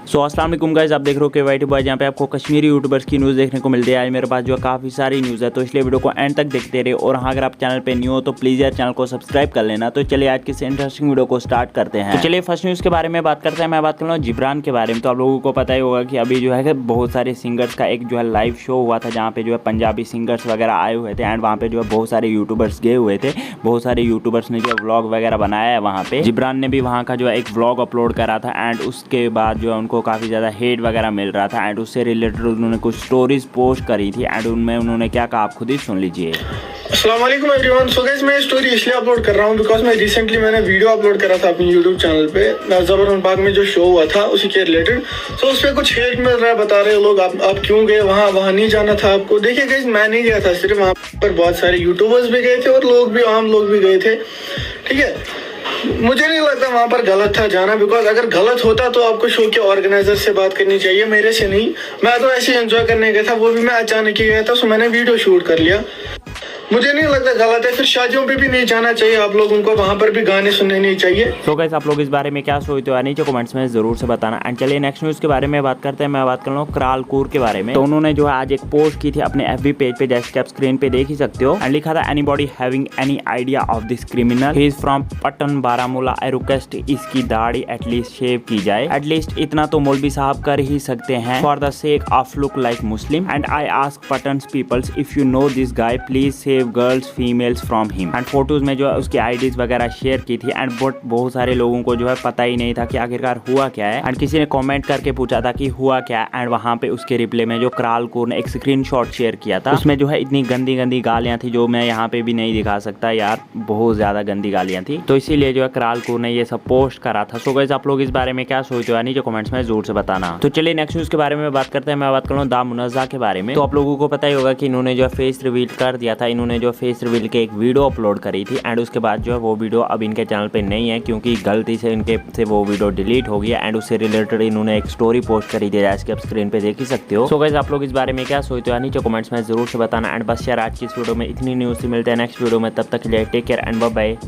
सो अस्सलाम वालेकुम गाइस, आप देख रहे हो के वाई टी बॉय, जहाँ पे आपको कश्मीरी यूट्यूबर्स की न्यूज़ देखने को मिलती है। आज मेरे पास जो है काफ़ी सारी न्यूज़ है, तो इसलिए वीडियो को एंड तक देखते रहे। और हाँ, अगर आप चैनल पे न्यू हो तो प्लीज़ यार चैनल को सब्सक्राइब कर लेना। तो चलिए आज किसी इंटरेस्टिंग वीडियो को स्टार्ट करते हैं। तो चलिए फर्स्ट न्यूज़ के बारे में बात करते हैं। मैं बात कर रहा हूँ जिब्रान के बारे में। तो आप लोगों को पता ही होगा कि अभी जो है बहुत सारे सिंगर्स का एक जो है लाइव शो हुआ था, जहाँ पे जो है पंजाबी सिंगर्स वगैरह आए हुए थे। एंड वहाँ पे जो है बहुत सारे यूट्यूबर्स गए हुए थे। बहुत सारे यूट्यूबर्स ने जो है व्लॉग वगैरह बनाया है वहाँ पे। जिब्रान ने भी वहाँ का जो है एक व्लॉग अपलोड करा था। एंड उसके बाद जो है उनको काफ़ी ज़्यादा हेट वगैरह मिल रहा था। एंड उससे रिलेटेड उन्होंने कुछ स्टोरीज पोस्ट करी थी। एंड उनमें उन्होंने क्या कहा, आप खुद ही सुन लीजिए। अस्सलाम वालेकुम एवरीवन। सो गाइस, मैं स्टोरी इसलिए अपलोड कर रहा हूँ बिकॉज मैं रिसेंटली मैंने वीडियो अपलोड करा था अपनी यूट्यूब चैनल पे, ज़बरदस्त बाग में जो शो हुआ था उसी के रिलेटेड। सो उस पर कुछ हेट मिल रहा है, बता रहे लोग आप क्यों गए वहाँ नहीं जाना था आपको। देखिए गाइस, मैं नहीं गया था, सिर्फ वहाँ पर बहुत सारे यूट्यूबर्स भी गए थे और लोग भी, आम लोग भी गए थे। ठीक है, मुझे नहीं लगता वहां पर गलत था जाना, बिकॉज अगर गलत होता तो आपको शो के ऑर्गेनाइजर से बात करनी चाहिए, मेरे से नहीं। मैं तो ऐसे ही एंजॉय करने गया था, वो भी मैं अचानक ही गया था, सो मैंने वीडियो शूट कर लिया। मुझे नहीं लगता गलत है। फिर शादियों पे भी नहीं जाना चाहिए आप लोगों को, वहां पर भी गाने सुनने नहीं चाहिए। तो गाइस, आप लोग इस बारे में क्या सोचते हो नीचे कमेंट्स में जरूर से बताना। एंड चलिए नेक्स्ट न्यूज़ के बारे में बात करते हैं। मैं बात कर रहा हूँ करालकूर के बारे में। तो उन्होंने जो है आज एक पोस्ट की थी अपने FB पेज पे, जैसे कि आप स्क्रीन पे देख ही सकते हो। एंड लिखा था, anybody having any idea of this criminal, he is from Patan Baramulla, I request इसकी दाढ़ी एटलीस्ट शेव की जाए। एटलीस्ट इतना तो मौलवी साहब कर ही सकते हैं, for the sake of look like Muslim. And I ask पटन peoples, if you know this guy please save girls females from him. And photos में जो है उसकी आईडीज वगैरह शेयर की थी। एंड बट बहुत सारे लोगों को जो है पता ही नहीं था कि आखिरकार हुआ क्या है। एंड किसी ने कमेंट करके पूछा था कि हुआ क्या है। एंड वहां पे उसके रिप्लाई में जो करालकूर ने एक स्क्रीनशॉट शेयर किया था, उसमें जो है इतनी गंदी गंदी गालियां थी जो मैं यहाँ पे भी नहीं दिखा सकता यार, बहुत ज्यादा गंदी गालियां थी। तो इसीलिए जो है करालकूर ने ये सब पोस्ट करा था। सो गाइस, आप लोग इस बारे में क्या सोचते हो नीचे कमेंट्स में जरूर से बताना। तो चलिए नेक्स्ट न्यूज के बारे में बात करते हैं। मैं बात कर रहा हूँ दा मुनज़्ज़ा के बारे में। तो आप लोगों को पता ही होगा कि इन्होंने जो फेस रिवील कर दिया था। इन्होंने जो फेस रिवील के एक वीडियो अपलोड करी थी। एंड उसके बाद जो है वो वीडियो अब इनके चैनल पे नहीं है, क्योंकि गलती से इनके से वो वीडियो डिलीट हो गया। एंड उससे रिलेटेड इन्होंने एक स्टोरी पोस्ट करी थी, जैसे कि आप स्क्रीन पे देख ही सकते हो। सो गाइस, आप लोग इस बारे में क्या सोचते हो नीचे कमेंट्स में जरूर से बताना। एंड बस यार आज की इस वीडियो में इतनी न्यूज़ मिलते हैं नेक्स्ट वीडियो में, तब तक के लिए take care and bye bye.